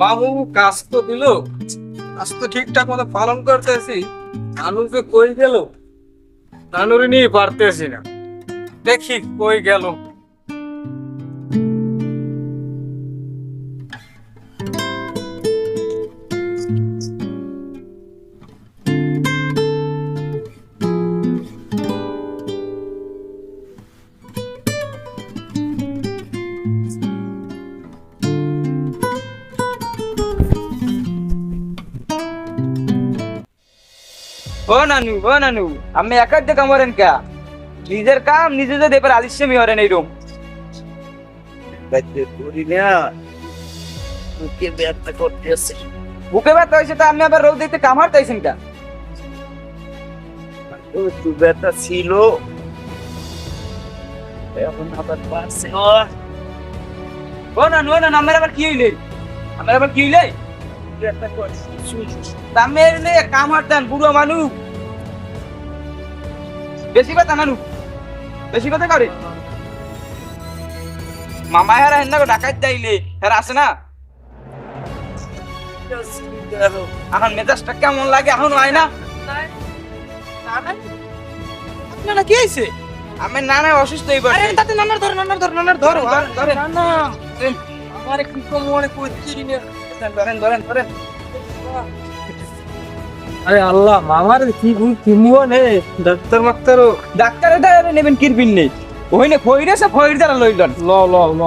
বাবু কাজ তো দিল, কাজ তো ঠিকঠাক মতো পালন করতেছি। নানুকে কই গেল? নানুরে নিয়ে পারতেছি না, দেখি কই গেল। ও নানু আমি একার দিয়ে কামড়েন কে? নিজের কাম নিজে যদি এবার আলিস্যমি হরেন এই রুম বুকে ব্যথা হয়েছে, তা আমি আবার রোদ দিতে কামড় চাইছেন কে? ব্যথা ছিল, এখন আবার বাড়ছে। ও নানু আমার আবার কি হইলে? আমার আবার কি হইলে? ব্যথা করছে। আমি এলে কামড় দেন বুড়ো মানুষ। বেশি কথা নানু, বেশি কথা করে মামা হেরা হেন ডাকাত যাইলে হেরা আছে না। এখন মেজাজটা কেমন লাগে এখন হয় না? না কি হয়েছে? আমি নানা অসুস্থ হয়ে পড়ছি। তাতে নানার ধরো, নানার ধরো, নানার ধরো। ধরে না আমার একটু কম মনে করছি না। ধরেন ধরেন ধরেন। আরে আল্লাহ, মামার কি ভুল কিমুয়া নে ডাক্তার মাক্তারও। ডাক্তারের দ্বারা নেবেন কিরবিন নেই, ওইনে ফইরেছে ফইর দ্বারা লইলেন। ল ল ল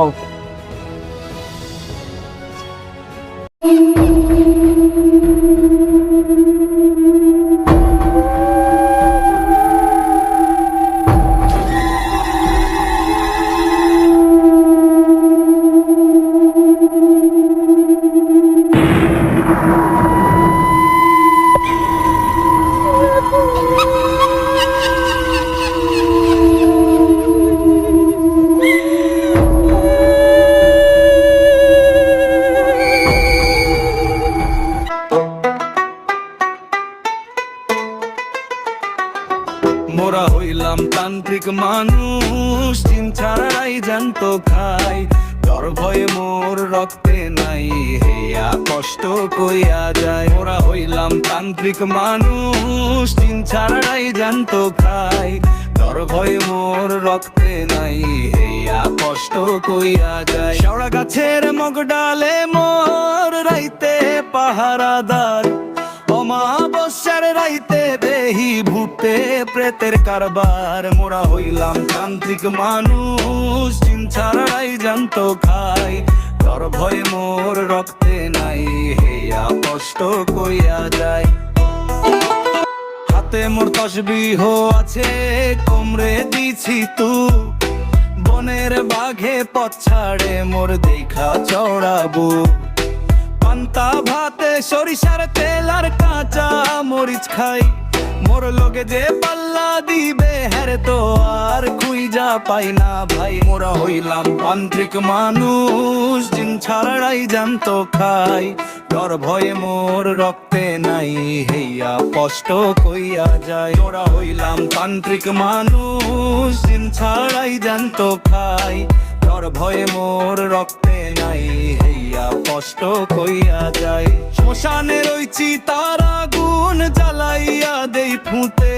মোরা হইলাম তান্ত্রিক মানুষ, চিন ছাড়াই জানতো খাই, ডর ভয়ে মোর রক্তে নাই, হেয়া কষ্ট কইয়া যায়। মোরা হইলাম তান্ত্রিক মানুষ, চিন ছাড়াই জানতো খাই, ডর ভয়ে মোর রক্তে নাই, হেয়া কষ্ট কইয়া যায়। শেওড়া গাছের মগ ডালে মোর রাইতে পাহারাদার, অমাবস্যার রাইতে দেহি ভূতে প্রেতের কারবার। মোরা হইলাম তান্ত্রিক মানুষ, চিন ছাড়াই জানতো খাই, ডর ভয়ে মোর রক্তে নাই, হেয়া কষ্ট কইয়া যায়। হাতে মোর তসবিহ আছে, কোমরে দিছি তু, বনের বাঘে পথ ছাড়ে মোর দেখা চড়াবো। পান্তা ভাতে সরিষার তেল আর কাঁচা মরিচ খাই, মোর লগে যে পাল্লা দিবে হ্যারে তো আর খুঁজা পাই না ভাই। মোরা হইলাম তান্ত্রিক মানুষ, জিন ছাড়াই জানতো খাই, ডর ভয়ে মোর রক্তে নাই, হেয়া কষ্ট কইয়া যায়। মোরা হইলাম তান্ত্রিক মানুষ, জিন ছাড়াই জানতো খাই, ডর ভয়ে মোর রক্তে নাই, হেয়া কষ্ট কইয়া যায়। শ্মশানে রইছি তার আগুন জ্বালাইয়া দেই ফুঁতে,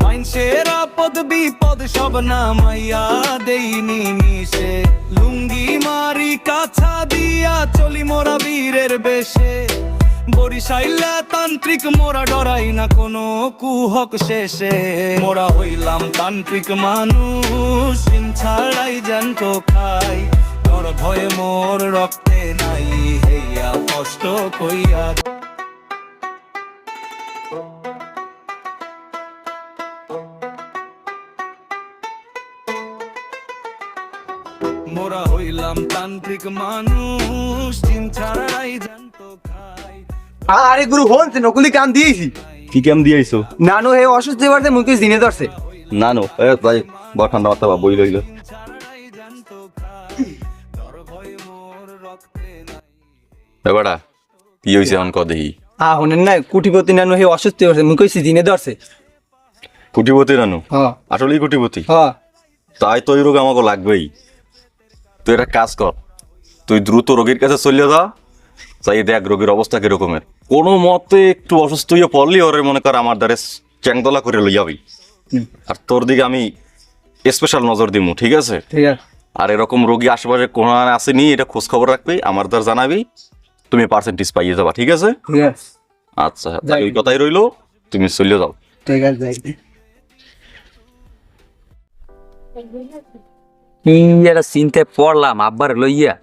মাইনসের আপদ বিপদ সব নামাইয়া দেই নিমিষে। লুঙ্গি মারি কাছা দিয়া চলি মোরা বীরের বেশে, বরিশাইলা তান্ত্রিক মোরা ডরাই না কোনো কুহক শেষে। মোরা হইলাম তান্ত্রিক মানুষ, চিন ছাড়াই জানতো খাই, ডর ভয়ে মোর রক্তে নাই, হেয়া কষ্ট কইয়া। মোরা হইলাম তান্ত্রিক মানুষ, চিন ছাড়াই জানতো খাই। আরে গুরু হন নকুলি কাম দিয়েছি। কি কেম দিয়েছো? নানু হে অসুস্থ হয়ে মুখে জিনে ধরছে। না নো ভাই বড় ঠান্ডা মাথা বই লইল। এবারে কি হইছে অন ক দেহি? হনেন না কুটিপতি নানু হে অসুস্থ হয়েছে মুখে জিনে ধরছে। কোটিপতি নানু? হ্যাঁ আসলেই কোটিপতি? হ্যাঁ। তাই তো এই রোগ আমাকে লাগবেই। তুই একটা কাজ কর, তুই দ্রুত রোগীর কাছে চলে যা, চাই দেখ রোগীর অবস্থা কিরকমের। কোনো মতে একটু অসুস্থ হয়ে পড়লি ওরে মনে কর আমার দ্বারে চ্যাংদোলা করে লই যাবি। আর তোর দিকে আমি স্পেশাল নজর দিমু, ঠিক আছে? ঠিক আছে। আর এরকম রোগী আশেপাশে কোনো আসেনি, এটা খোঁজ খবর রাখবি, আমার দ্বার জানাবি, তুমি পার্সেন্টেজ পাইয়ে যাবা, ঠিক আছে? ঠিক আছে। আচ্ছা তাহলে ওই কথাই রইলো, তুমি চলে যাও। ঠিক আছে, যাই। একটা চিন্তায় পড়লাম আব্বার লইয়া,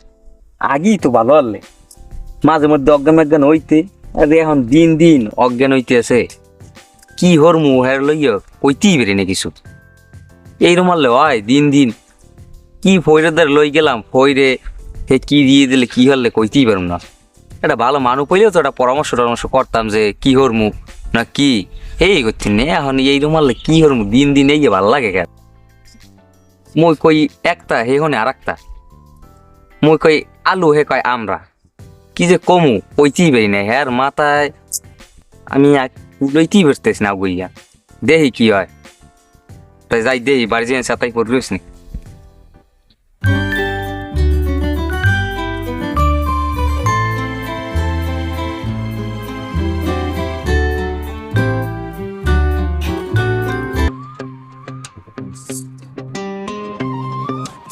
আগেই তো ভালো হলে মাঝে মধ্যে অজ্ঞান অজ্ঞান হইতে, আর এখন দিন দিন অজ্ঞান হইতে আছে। কি হর মুহের লইয়া কইতেই বেরি না কিছু। এই রুমালে হয় দিন দিন কি ফইরে ধরে লই গেলাম, ফইরে হে কি দিয়ে দিলে কি হলে কইতেই পারুম না। একটা ভালো মানুষ পইলেও তো একটা পরামর্শ টরামর্শ করতাম যে কি হর মুখ না কি এই করছি না। এখন এই রুমালে কি হর মুখ দিন দিন এই ভাল লাগে কেন। মই কই একটা হে হনে আর একটা, মই কই আলু হে কয় আমরা, কি যে কমু কইতেই পারি না। হ্যাঁ মাথায় আমি লইতেই পারতেছি না গইয়া, দেহি কি হয়। তাই যাই দেহি বাড়ি যাই সাতাই পড়িস নি।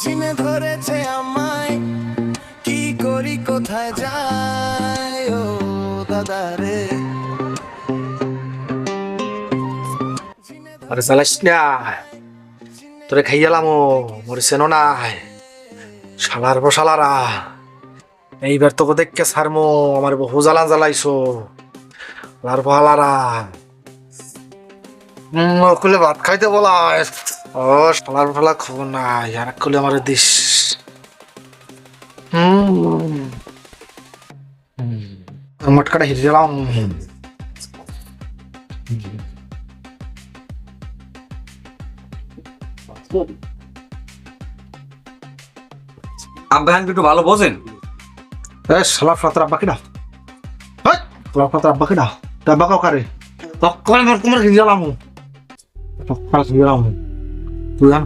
চিনে ধরেছে আমায়, কি করি কোথায় যাই ও দাদা রে। আরে চালাইস না, তোরে খাই গেলাম ও মরে চেনো না শালার বসালারা। এইবার তোকে দেখকে সারমো, আমার বহু জ্বালান জ্বালাইছো শালার বহালারা। কুলে ভাত খাইতে বলা ও শালার বলা খবর নাই, আর কুলে আমার দিস। মটকাটা হিরে গেলাম। আব্বা একটু ভালো বোঝেন। শালা ফ্লাতার আব্বাকে ডাক, তোর ফ্লাতার আব্বাকে ডাক। আব্বা কাউ কারে তখন আমার তোমার হিরে গেলাম, হিরে গেলাম তুই জান।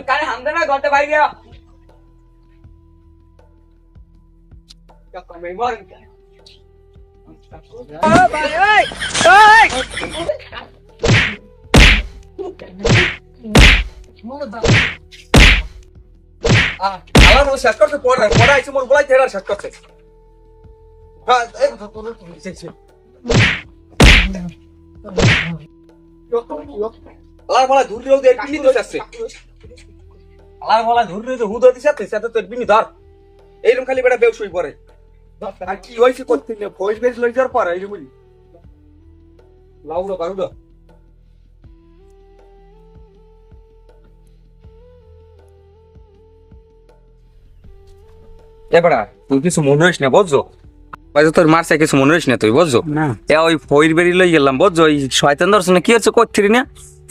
কানে হামদে না ঘরটা বাইরে শেষ করছে পড়া আইসে মোর বলাই থেরার শেষ করছে। আলার বলা ধুর দিও দেখ কি দোষ আছে। আলার বলা ধুর দিও হুদ দিছে সাথে তো বিনি ধর এইরকম খালি বেটা বেউসই পড়ে। আর কি হইছে করতে নে ভয়েস বেস লই যার পর এই বলি লাউডো বারুদো এবারে তুই কিছু মনে হইস না বুঝছো, তোর মারছে কিছু মনে হইস না তুই বুঝছো না। ওই ফইর বেরি লই গেলাম বুঝছো, ওই শয়তান দর্শনে কি হচ্ছে করছিলি না।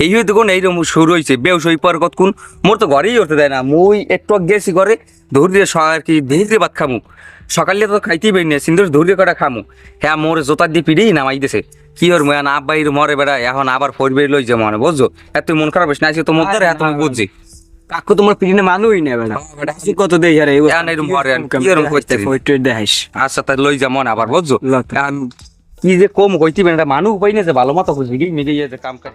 এই হয়তো কোন এইরকম শুরু হয়েছে বেউস হই পর কতক্ষণ মোর তো ঘরেই উঠতে দেয় না। মুই একটু গেছি ঘরে ধর দিয়ে আর কি ভেজে ভাত খামু, সকালে তো খাইতেই পারি না সিন্দুর ধরিয়ে কটা খামু। হ্যাঁ মোর জোতার দিয়ে পিড়েই নামাই দিছে কি ওর ময়া না আব্বাই মরে বেড়া এখন আবার ফইর বেরি লই যে মনে বুঝছো। এত মন খারাপ হইস না আজকে তো মধ্যে এত বুঝছি কাকু তোমার পিছনে মানুই না বেড়া কত দেই আরে দেখাইস। আচ্ছা তাই লই যা মন আবার বুঝছো। কি যে কম কইতে মানুষ পাই না যে ভালো মতো বুঝবি মিলিয়ে যে কাম কাজ।